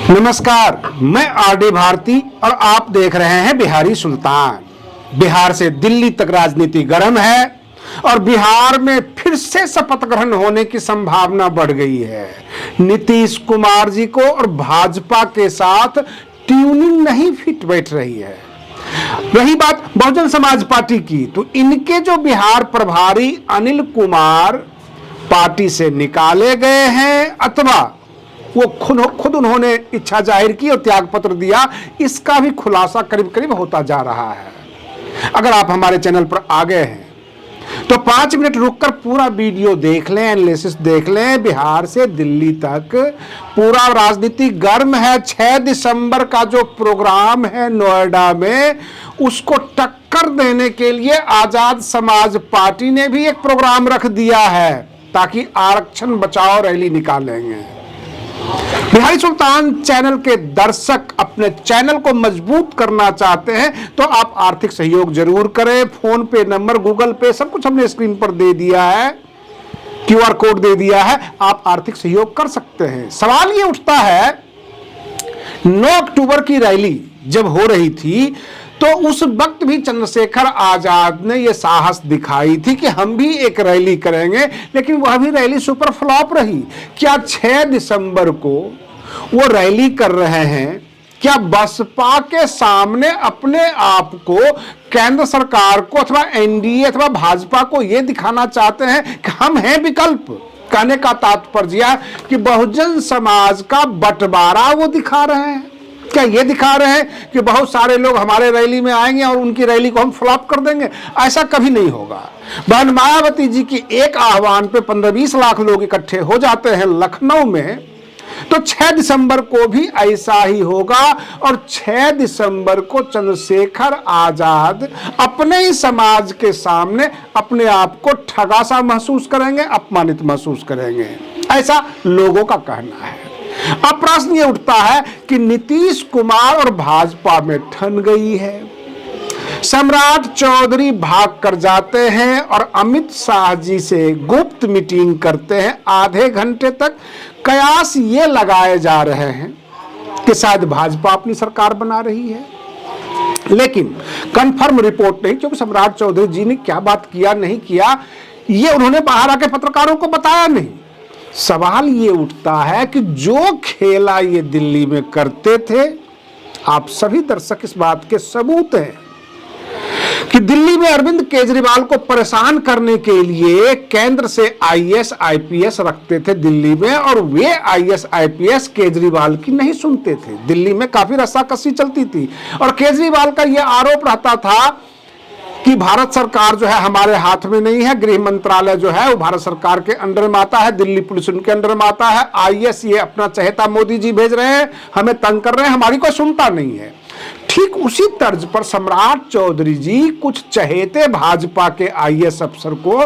नमस्कार, मैं आरडी भारती और आप देख रहे हैं बिहारी सुल्तान। बिहार से दिल्ली तक राजनीति गर्म है और बिहार में फिर से शपथ ग्रहण होने की संभावना बढ़ गई है। नीतीश कुमार जी को और भाजपा के साथ ट्यूनिंग नहीं फिट बैठ रही है। रही बात बहुजन समाज पार्टी की, तो इनके जो बिहार प्रभारी अनिल कुमार पार्टी से निकाले गए हैं अथवा वो खुद उन्होंने इच्छा जाहिर की और त्याग पत्र दिया, इसका भी खुलासा करीब करीब होता जा रहा है। अगर आप हमारे चैनल पर आ गए हैं तो 5 मिनट रुककर पूरा वीडियो देख लें, एनालिसिस देख लें। बिहार से दिल्ली तक पूरा राजनीति गर्म है। 6 दिसंबर का जो प्रोग्राम है नोएडा में, उसको टक्कर देने के लिए आजाद समाज पार्टी ने भी एक प्रोग्राम रख दिया है ताकि आरक्षण बचाओ रैली निकालेंगे। बिहारी सुल्तान चैनल के दर्शक अपने चैनल को मजबूत करना चाहते हैं तो आप आर्थिक सहयोग जरूर करें। फोन पे नंबर, गूगल पे, सब कुछ हमने स्क्रीन पर दे दिया है, QR कोड दे दिया है, आप आर्थिक सहयोग कर सकते हैं। सवाल ये उठता है, 9 अक्टूबर की रैली जब हो रही थी तो उस वक्त भी चंद्रशेखर आजाद ने यह साहस दिखाई थी कि हम भी एक रैली करेंगे, लेकिन वह भी रैली सुपर फ्लॉप रही। क्या 6 दिसंबर को वो रैली कर रहे हैं? क्या बसपा के सामने अपने आप को, केंद्र सरकार को अथवा एनडीए अथवा भाजपा को यह दिखाना चाहते हैं कि हम हैं विकल्प? कहने का तात्पर्य कि बहुजन समाज का बंटवारा वो दिखा रहे हैं। क्या ये दिखा रहे हैं कि बहुत सारे लोग हमारे रैली में आएंगे और उनकी रैली को हम फ्लॉप कर देंगे? ऐसा कभी नहीं होगा। बहन मायावती जी की एक आह्वान पे 15-20 लाख लोग इकट्ठे हो जाते हैं लखनऊ में, तो 6 दिसंबर को भी ऐसा ही होगा। और 6 दिसंबर को चंद्रशेखर आजाद अपने ही समाज के सामने अपने आप को ठगा सा महसूस करेंगे, अपमानित महसूस करेंगे, ऐसा लोगों का कहना है। अब प्रश्न ये उठता है कि नीतीश कुमार और भाजपा में ठन गई है। सम्राट चौधरी भाग कर जाते हैं और अमित शाह जी से गुप्त मीटिंग करते हैं आधे घंटे तक। कयास ये लगाए जा रहे हैं कि शायद भाजपा अपनी सरकार बना रही है, लेकिन कंफर्म रिपोर्ट नहीं, क्योंकि सम्राट चौधरी जी ने क्या बात किया नहीं किया ये उन्होंने बाहर आके पत्रकारों को बताया नहीं। सवाल ये उठता है कि जो खेला ये दिल्ली में करते थे, आप सभी दर्शक इस बात के सबूत हैं कि दिल्ली में अरविंद केजरीवाल को परेशान करने के लिए केंद्र से IAS IPS रखते थे दिल्ली में, और वे IAS IPS केजरीवाल की नहीं सुनते थे। दिल्ली में काफी रस्साकसी चलती थी और केजरीवाल का यह आरोप रहता था कि भारत सरकार जो है हमारे हाथ में नहीं है, गृह मंत्रालय जो है वो भारत सरकार के अंडर में आता है, दिल्ली पुलिस उनके अंडर में आता है, IAS ये अपना चहेता मोदी जी भेज रहे हैं, हमें तंग कर रहे हैं, हमारी कोई सुनता नहीं है। ठीक उसी तर्ज पर सम्राट चौधरी जी कुछ चहेते भाजपा के IAS अफसर को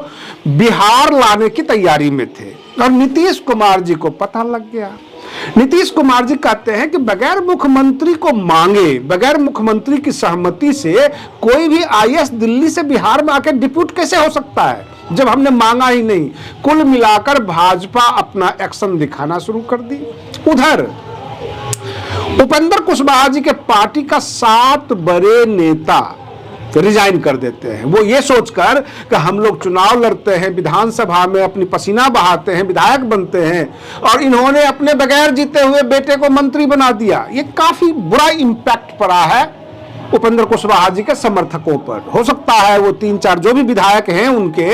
बिहार लाने की तैयारी में थे और नीतीश कुमार जी को पता लग गया। नीतीश कुमार जी कहते हैं कि बगैर मुख्यमंत्री को मांगे, बगैर मुख्यमंत्री की सहमति से कोई भी IAS दिल्ली से बिहार में आकर डिप्यूट कैसे हो सकता है जब हमने मांगा ही नहीं। कुल मिलाकर भाजपा अपना एक्शन दिखाना शुरू कर दी। उधर उपेंद्र कुशवाहा जी के पार्टी का 7 बड़े नेता रिजाइन कर देते हैं, वो ये सोचकर कि हम लोग चुनाव लड़ते हैं, विधानसभा में अपनी पसीना बहाते हैं, विधायक बनते हैं, और इन्होंने अपने बगैर जीते हुए बेटे को मंत्री बना दिया। ये काफी बुरा इंपैक्ट पड़ा है उपेंद्र कुशवाहा जी के समर्थकों पर। हो सकता है वो 3-4 जो भी विधायक हैं उनके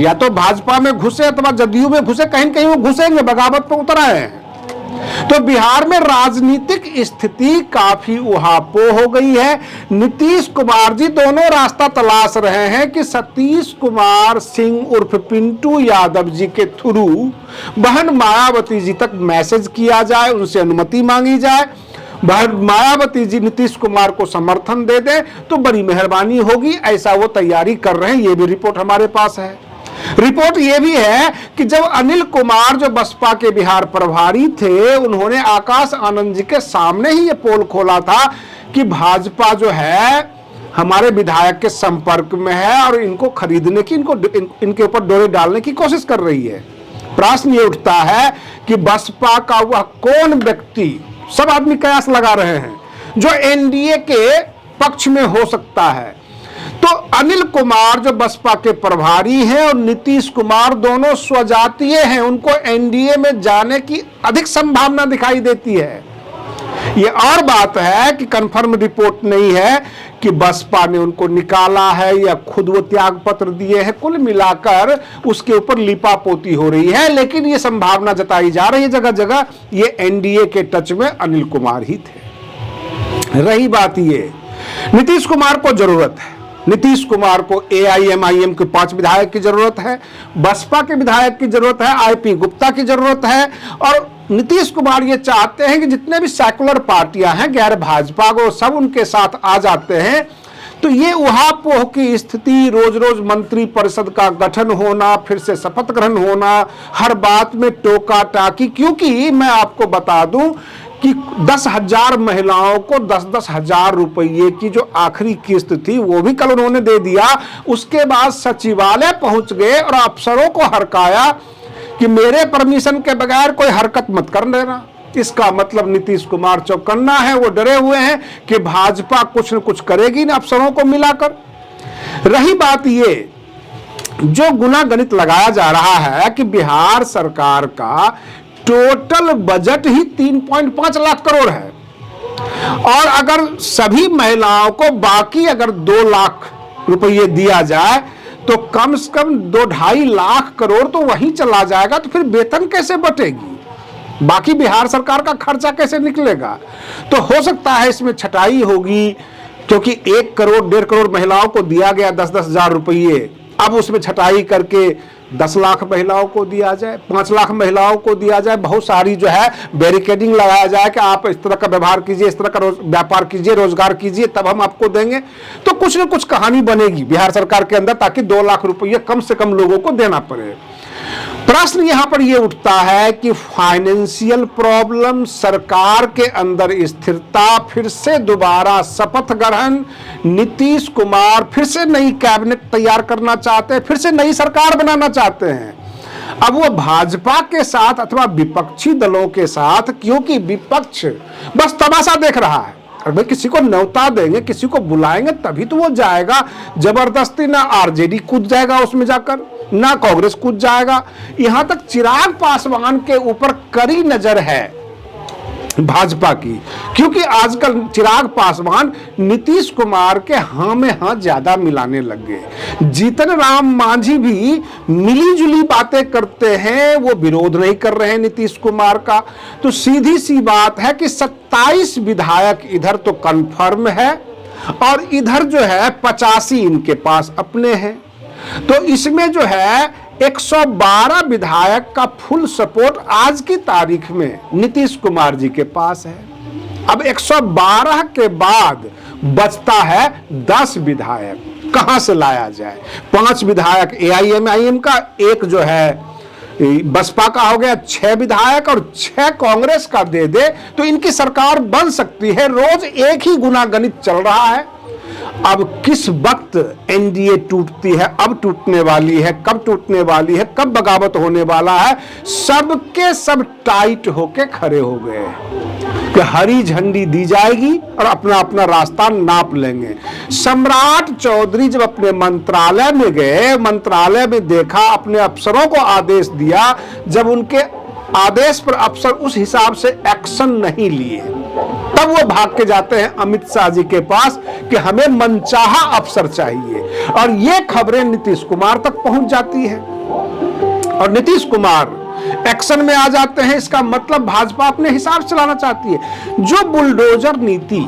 या तो भाजपा में घुसे अथवा जदयू में घुसे, कहीं कहीं वो घुसेंगे, बगावत पर उतर आए हैं। तो बिहार में राजनीतिक स्थिति काफी उहापोह हो गई है। नीतीश कुमार जी दोनों रास्ता तलाश रहे हैं कि सतीश कुमार सिंह उर्फ पिंटू यादव जी के थ्रू बहन मायावती जी तक मैसेज किया जाए, उनसे अनुमति मांगी जाए, बहन मायावती जी नीतीश कुमार को समर्थन दे दें तो बड़ी मेहरबानी होगी, ऐसा वो तैयारी कर रहे हैं। ये भी रिपोर्ट हमारे पास है। रिपोर्ट यह भी है कि जब अनिल कुमार जो बसपा के बिहार प्रभारी थे, उन्होंने आकाश आनंद जी के सामने ही ये पोल खोला था कि भाजपा जो है हमारे विधायक के संपर्क में है और इनको खरीदने की, इनके ऊपर डोरे डालने की कोशिश कर रही है। प्रश्न ये उठता है कि बसपा का वह कौन व्यक्ति सब आदमी कयास लगा रहे हैं जो एनडीए के पक्ष में हो सकता है। तो अनिल कुमार जो बसपा के प्रभारी हैं और नीतीश कुमार दोनों स्वजातीय हैं, उनको एनडीए में जाने की अधिक संभावना दिखाई देती है। ये और बात है कि कंफर्म रिपोर्ट नहीं है कि बसपा ने उनको निकाला है या खुद वो त्याग पत्र दिए हैं। कुल मिलाकर उसके ऊपर लिपापोती हो रही है, लेकिन ये संभावना जताई जा रही है जगह जगह ये एनडीए के टच में अनिल कुमार ही थे। रही बात ये, नीतीश कुमार को जरूरत है, नीतीश कुमार को एआईएमआईएम के 5 विधायक की जरूरत है, बसपा के विधायक की जरूरत है, आईपी गुप्ता की जरूरत है, और नीतीश कुमार ये चाहते हैं कि जितने भी सेकुलर पार्टियां हैं गैर भाजपा को सब उनके साथ आ जाते हैं। तो ये उहापोह की स्थिति, रोज रोज मंत्री परिषद का गठन होना, फिर से शपथ ग्रहण होना, हर बात में टोका टाकी, क्योंकि मैं आपको बता दूं कि 10,000 महिलाओं को 10-10 हजार रुपये की जो आखिरी किस्त थी वो भी कल उन्होंने दे दिया। उसके बाद सचिवालय पहुंच गए और अफसरों को हरकाया कि मेरे परमिशन के बगैर कोई हरकत मत कर लेना। इसका मतलब नीतीश कुमार चौकन्ना है, वो डरे हुए हैं कि भाजपा कुछ न कुछ करेगी ना अफसरों को मिलाकर। रही बात ये, जो गुना गणित लगाया जा रहा है कि बिहार सरकार का टोटल बजट ही 3.5 लाख करोड़ है, और अगर सभी महिलाओं को बाकी अगर 2 लाख रुपये दिया जाए तो कम से कम 2-2.5 लाख करोड़ तो वहीं चला जाएगा। तो फिर वेतन कैसे बटेगी, बाकी बिहार सरकार का खर्चा कैसे निकलेगा? तो हो सकता है इसमें छटाई होगी, क्योंकि 1 करोड़ 1.5 करोड़ महिलाओं को दिया गया 10-10 हजार रुपये, अब उसमें छटाई करके 10 लाख महिलाओं को दिया जाए, 5 लाख महिलाओं को दिया जाए, बहुत सारी जो है बैरिकेडिंग लगाया जाए कि आप इस तरह का व्यवहार कीजिए, इस तरह का व्यापार कीजिए, रोजगार कीजिए, तब हम आपको देंगे। तो कुछ न कुछ कहानी बनेगी बिहार सरकार के अंदर, ताकि 2 लाख रुपये कम से कम लोगों को देना पड़े। प्रश्न यहां पर यह उठता है कि फाइनेंशियल प्रॉब्लम, सरकार के अंदर स्थिरता, फिर से दोबारा शपथ ग्रहण, नीतीश कुमार फिर से नई कैबिनेट तैयार करना चाहते हैं, फिर से नई सरकार बनाना चाहते हैं। अब वो भाजपा के साथ अथवा विपक्षी दलों के साथ, क्योंकि विपक्ष बस तमाशा देख रहा है, और भाई किसी को न्योता देंगे, किसी को बुलाएंगे तभी तो वो जाएगा। जबरदस्ती ना आरजेडी कूद जाएगा उसमें जाकर, ना कांग्रेस कूद जाएगा। यहां तक चिराग पासवान के ऊपर कड़ी नजर है भाजपा की, क्योंकि आजकल चिराग पासवान नीतीश कुमार के हाँ में हाँ ज्यादा मिलाने लग गए। जीतन राम मांझी भी मिली जुली बातें करते हैं, वो विरोध नहीं कर रहे हैं नीतीश कुमार का। तो सीधी सी बात है कि 27 विधायक इधर तो कंफर्म है, और इधर जो है 85 इनके पास अपने हैं। तो इसमें जो है 112 विधायक का फुल सपोर्ट आज की तारीख में नीतीश कुमार जी के पास है। अब 112 के बाद बचता है 10 विधायक, कहां से लाया जाए? 5 विधायक एआईएमआईएम का, एक जो है बसपा का हो गया, 6 विधायक और 6 कांग्रेस का दे दे तो इनकी सरकार बन सकती है। रोज एक ही गुना गणित चल रहा है। अब किस वक्त एनडीए टूटती है, अब टूटने वाली है, कब टूटने वाली है, कब बगावत होने वाला है, सबके सब टाइट होके खड़े हो गए कि हरी झंडी दी जाएगी और अपना अपना रास्ता नाप लेंगे। सम्राट चौधरी जब अपने मंत्रालय में गए, मंत्रालय में देखा, अपने अफसरों को आदेश दिया, जब उनके आदेश पर अफसर उस हिसाब से एक्शन नहीं लिए, तब वो भाग के जाते हैं अमित शाह जी के पास कि हमें मनचाहा अफसर चाहिए, और ये खबरें नीतीश कुमार तक पहुंच जाती है और नीतीश कुमार एक्शन में आ जाते हैं। इसका मतलब भाजपा अपने हिसाब से चलाना चाहती है। जो बुलडोजर नीति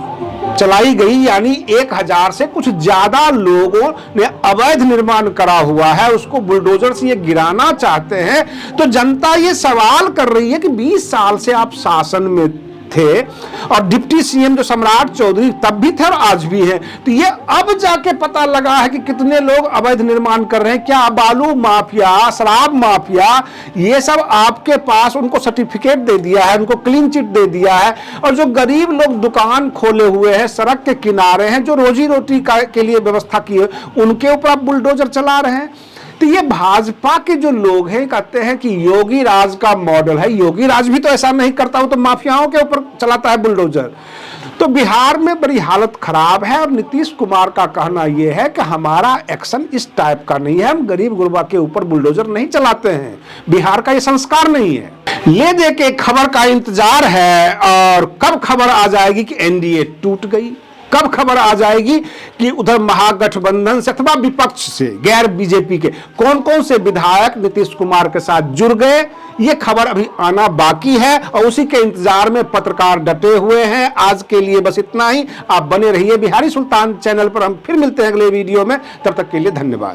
चलाई गई, यानी 1000 से कुछ ज्यादा लोगों ने अवैध निर्माण करा हुआ है, उसको बुलडोजर से ये गिराना चाहते हैं। तो जनता ये सवाल कर रही है कि 20 साल से आप शासन में थे, और डिप्टी सीएम जो सम्राट चौधरी तब भी थे और आज भी है, तो ये अब जाके पता लगा है कि कितने लोग अवैध निर्माण कर रहे हैं। क्या बालू माफिया, शराब माफिया, ये सब आपके पास उनको सर्टिफिकेट दे दिया है, उनको क्लीन चिट दे दिया है, और जो गरीब लोग दुकान खोले हुए हैं, सड़क के किनारे हैं, जो रोजी रोटी के लिए व्यवस्था की है, उनके ऊपर आप बुलडोजर चला रहे हैं। तो ये भाजपा के जो लोग हैं कहते हैं कि योगी राज का मॉडल है। योगी राज भी तो ऐसा नहीं करता, वो तो माफियाओं के ऊपर चलाता है बुलडोजर। तो बिहार में बड़ी हालत खराब है और नीतीश कुमार का कहना यह है कि हमारा एक्शन इस टाइप का नहीं है, हम गरीब गुरबा के ऊपर बुलडोजर नहीं चलाते हैं, बिहार का ये संस्कार नहीं है। ले दे के खबर का इंतजार है और कब खबर आ जाएगी कि एनडीए टूट गई, कब खबर आ जाएगी कि उधर महागठबंधन से अथवा विपक्ष से गैर बीजेपी के कौन कौन से विधायक नीतीश कुमार के साथ जुड़ गए, ये खबर अभी आना बाकी है और उसी के इंतजार में पत्रकार डटे हुए हैं। आज के लिए बस इतना ही। आप बने रहिए बिहारी सुल्तान चैनल पर। हम फिर मिलते हैं अगले वीडियो में, तब तक के लिए धन्यवाद।